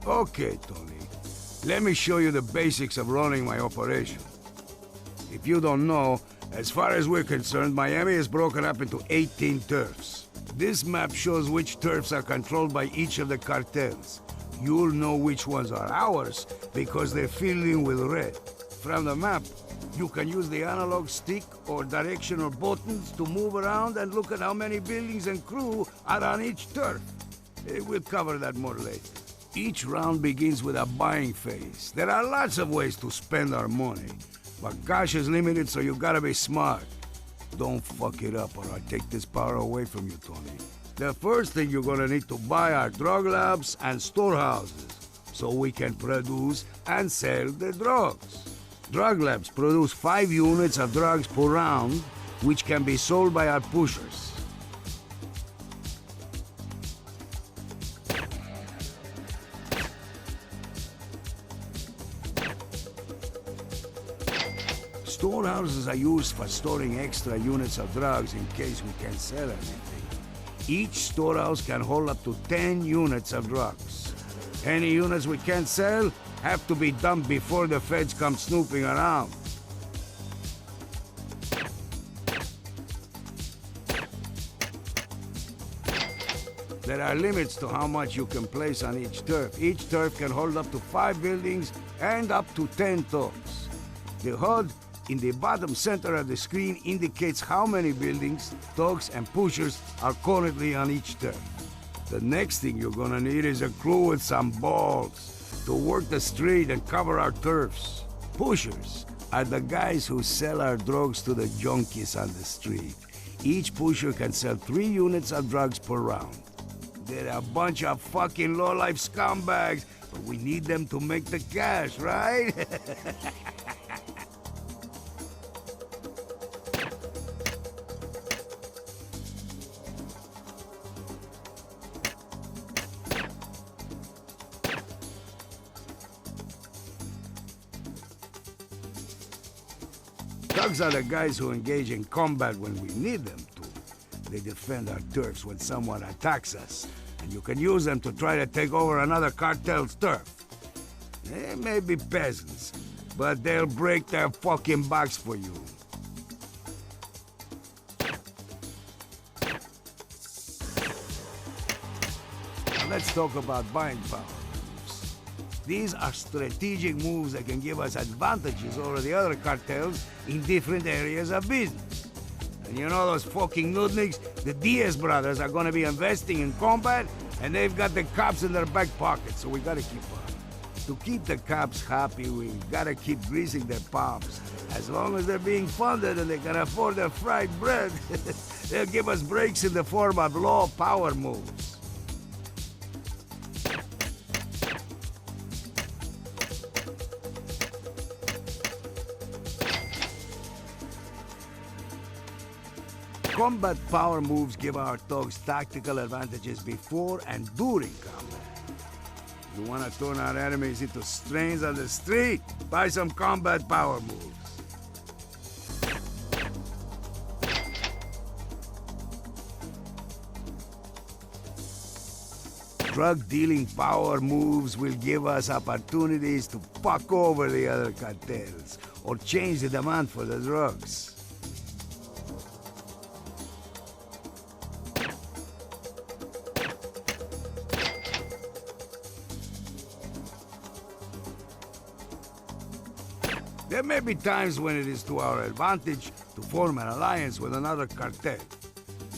Okay, Tony. Let me show you the basics of running my operation. If you don't know, as far as we're concerned, Miami is broken up into 18 turfs. This map shows which turfs are controlled by each of the cartels. You'll know which ones are ours because they're filled in with red. From the map, you can use the analog stick or directional buttons to move around and look at how many buildings and crew are on each turf. We'll cover that more later. Each round begins with a buying phase. There are lots of ways to spend our money, but cash is limited, so you gotta be smart. Don't fuck it up or I'll take this power away from you, Tony. The first thing you're gonna need to buy are drug labs and storehouses, so we can produce and sell the drugs. Drug labs produce 5 units of drugs per round, which can be sold by our pushers. Storehouses are used for storing extra units of drugs in case we can't sell anything. Each storehouse can hold up to 10 units of drugs. Any units we can't sell have to be dumped before the feds come snooping around. There are limits to how much you can place on each turf. Each turf can hold up to 5 buildings and up to 10 thugs. The HUD in the bottom center of the screen indicates how many buildings, thugs, and pushers are currently on each turf. The next thing you're gonna need is a crew with some balls to work the street and cover our turfs. Pushers are the guys who sell our drugs to the junkies on the street. Each pusher can sell 3 units of drugs per round. They're a bunch of fucking low-life scumbags, but we need them to make the cash, right? Thugs are the guys who engage in combat when we need them to. They defend our turfs when someone attacks us, and you can use them to try to take over another cartel's turf. They may be peasants, but they'll break their fucking backs for you. Now let's talk about buying power moves. These are strategic moves that can give us advantages over the other cartels in different areas of business. And you know those fucking nudniks? The Diaz brothers are gonna be investing in combat, and they've got the cops in their back pocket, so we gotta keep up. To keep the cops happy, we gotta keep greasing their palms. As long as they're being funded and they can afford their fried bread, they'll give us breaks in the form of low power moves. Combat power moves give our thugs tactical advantages before and during combat. You want to turn our enemies into strains on the street? Buy some combat power moves. Drug-dealing power moves will give us opportunities to fuck over the other cartels or change the demand for the drugs. There may be times when it is to our advantage to form an alliance with another cartel.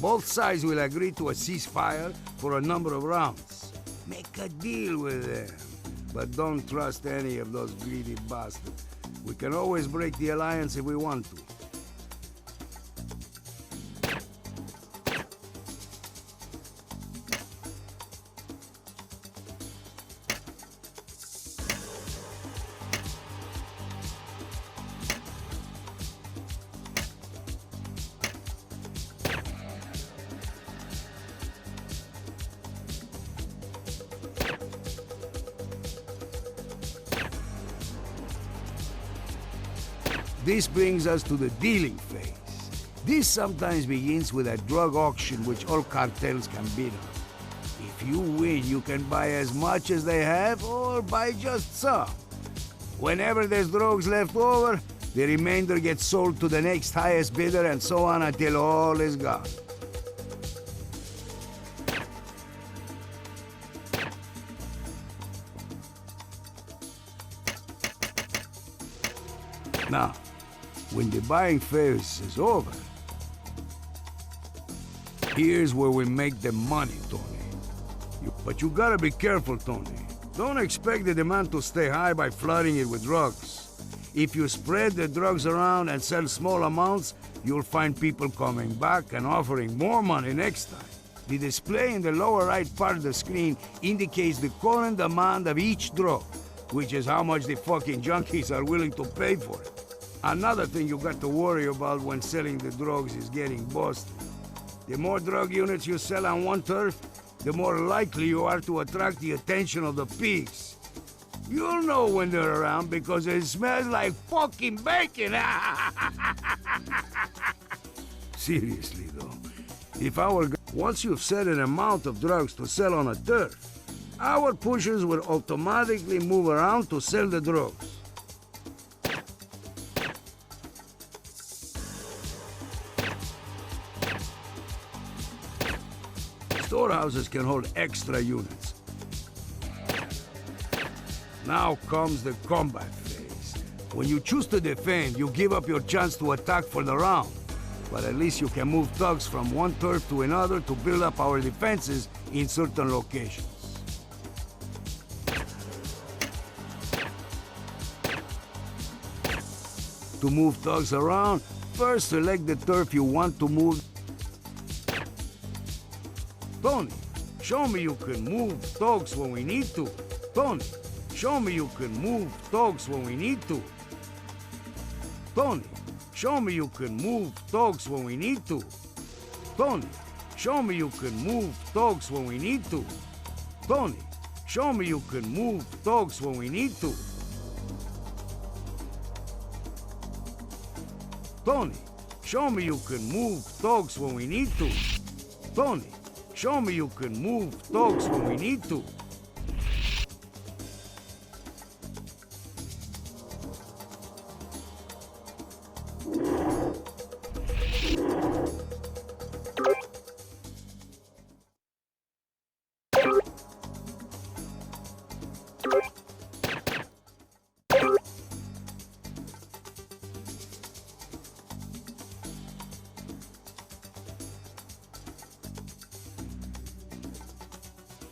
Both sides will agree to a ceasefire for a number of rounds. Make a deal with them, but don't trust any of those greedy bastards. We can always break the alliance if we want to. This brings us to the dealing phase. This sometimes begins with a drug auction which all cartels can bid on. If If you win, you can buy as much as they have or buy just some. Whenever there's drugs left over, the remainder gets sold to the next highest bidder and so on until all is gone. Now, when the buying phase is over, here's where we make the money, Tony. But you gotta be careful, Tony. Don't expect the demand to stay high by flooding it with drugs. If you spread the drugs around and sell small amounts, you'll find people coming back and offering more money next time. The display in the lower right part of the screen indicates the current demand of each drug, which is how much the fucking junkies are willing to pay for it. Another thing you got to worry about when selling the drugs is getting busted. The more drug units you sell on one turf, the more likely you are to attract the attention of the pigs. You'll know when they're around because it smells like fucking bacon. Seriously though, once you've set an amount of drugs to sell on a turf, our pushers will automatically move around to sell the drugs. Storehouses can hold extra units. Now comes the combat phase. When you choose to defend, you give up your chance to attack for the round. But at least you can move thugs from one turf to another to build up our defenses in certain locations. To move thugs around, first select the turf you want to move. Tony, show me you can move thugs when we need to. Tony, show me you can move thugs when we need to. Tony, show me you can move thugs when we need to. Tony, show me you can move thugs when we need to. Tony, show me you can move thugs when we need to. Tony, show me you can move thugs when we need to. Tony, show me you can move thugs when we need to.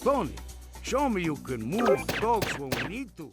Tony, show me you can move thugs when we need to.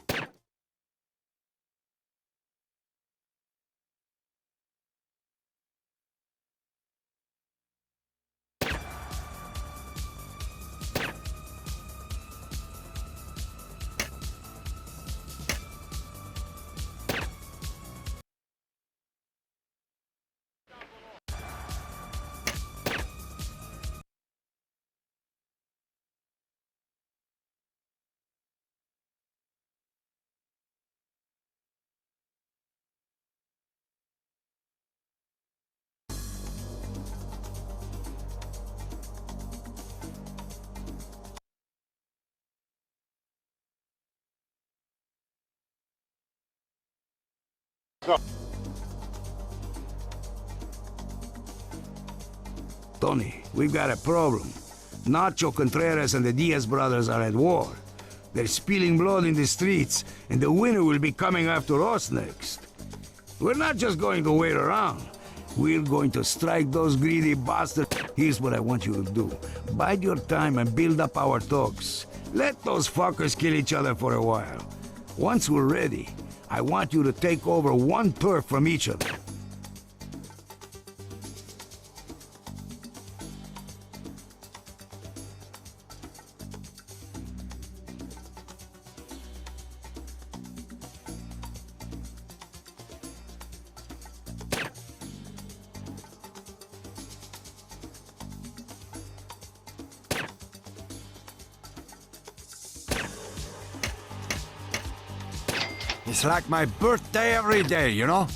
Tony, we've got a problem. Nacho Contreras and the Diaz brothers are at war. They're spilling blood in the streets, and the winner will be coming after us next. We're not just going to wait around. We're going to strike those greedy bastards. Here's what I want you to do. Bide your time and build up our thugs. Let those fuckers kill each other for a while. Once we're ready, I want you to take over one turf from each of them. It's like my birthday every day, you know?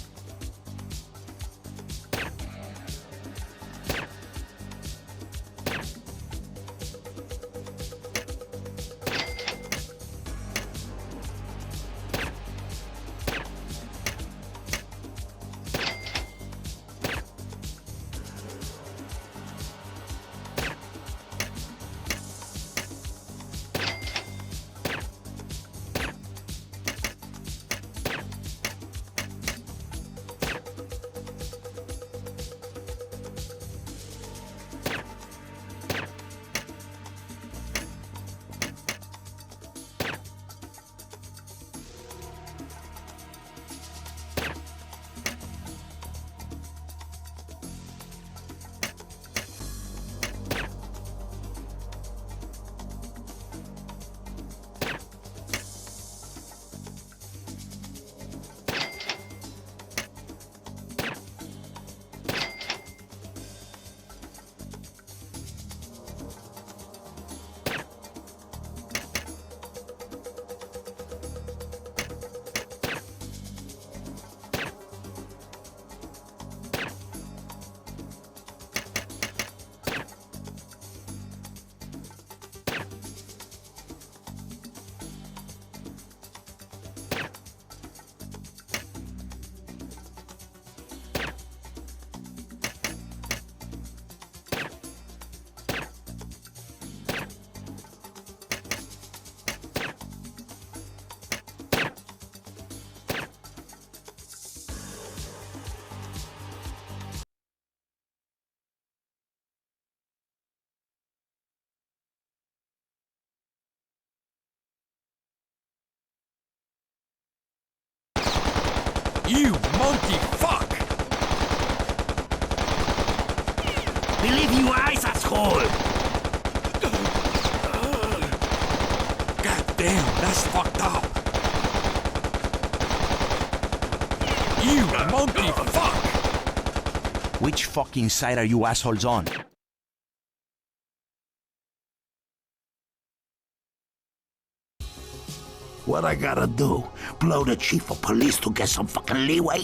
You monkey fuck! Believe you eyes, asshole! God damn, that's fucked up! You monkey fuck! Which fucking side are you assholes on? What I gotta do? Blow the chief of police to get some fucking leeway?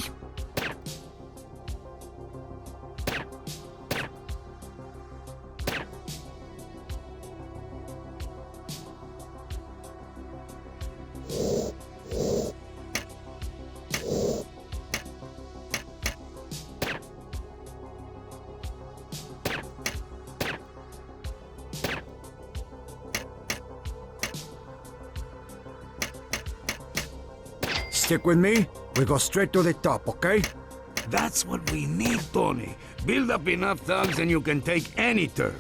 Stick with me, we go straight to the top, okay? That's what we need, Tony. Build up enough thugs and you can take any turf.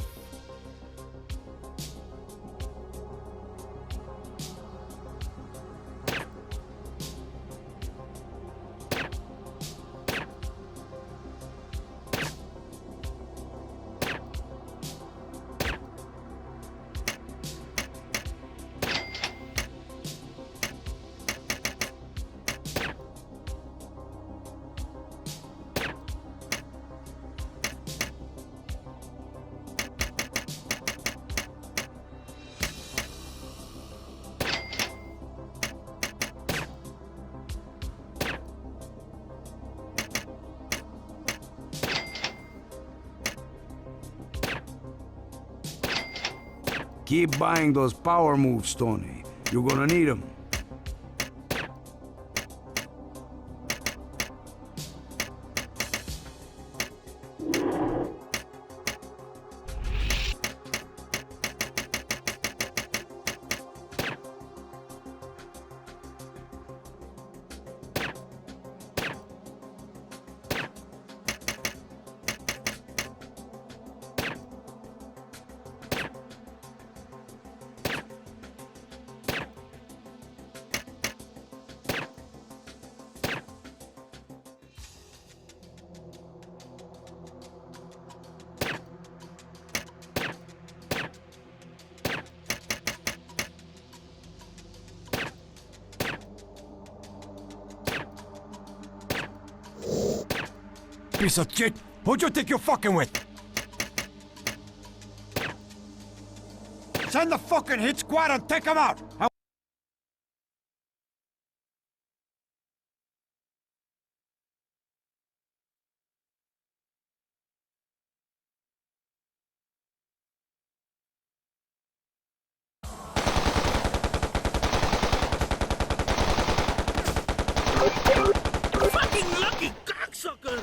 Keep buying those power moves, Tony. You're gonna need them. Piece of shit! Who'd you think you're fucking with? Send the fucking hit squad and take them out! Fucking lucky cocksucker!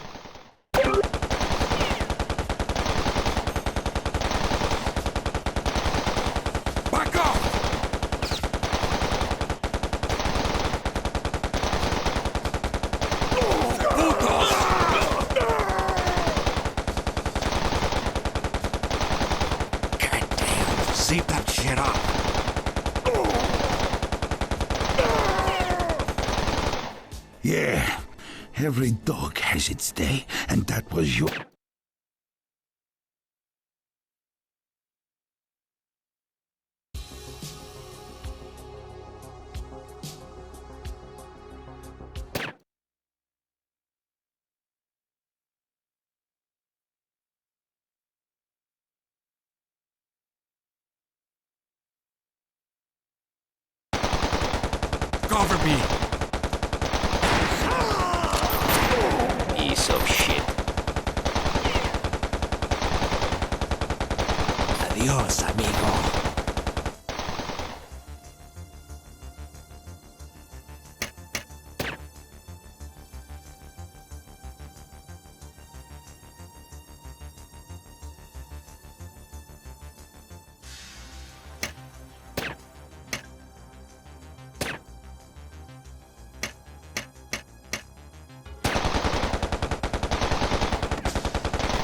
Back off! God damn, zip that shit up. Yeah, every dog has its day, and that was your... Cover me! Piece of shit. Adios, amigo.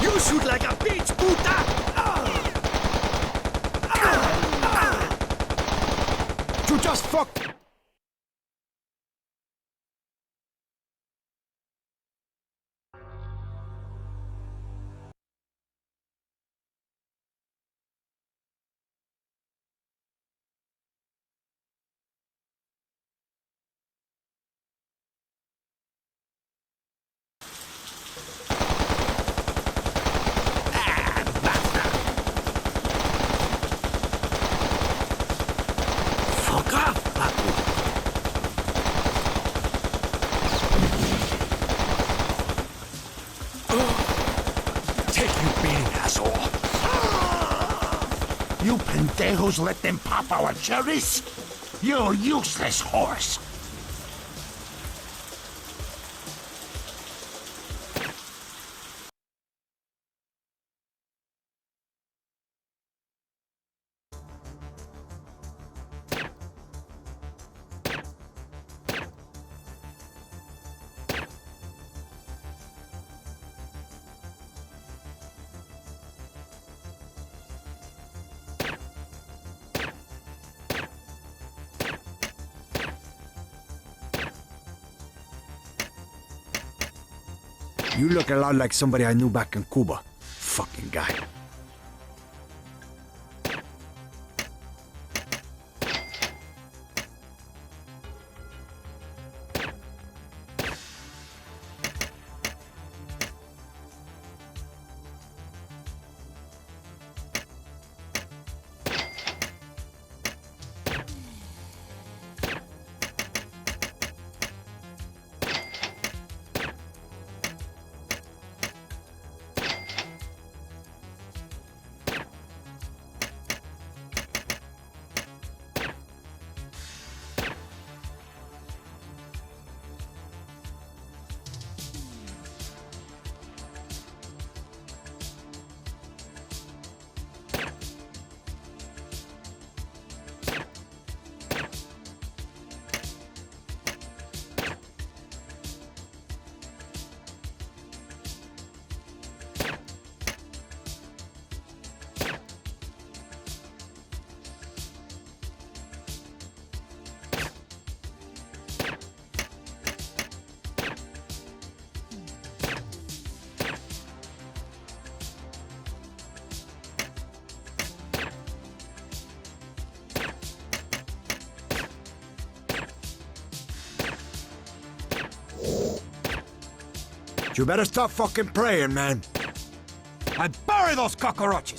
You shoot like a bitch, puta! You just fucked... pendejos let them pop our cherries? You useless horse! You look a lot like somebody I knew back in Cuba. Fucking guy. You better stop fucking praying, man. And bury those cockroaches!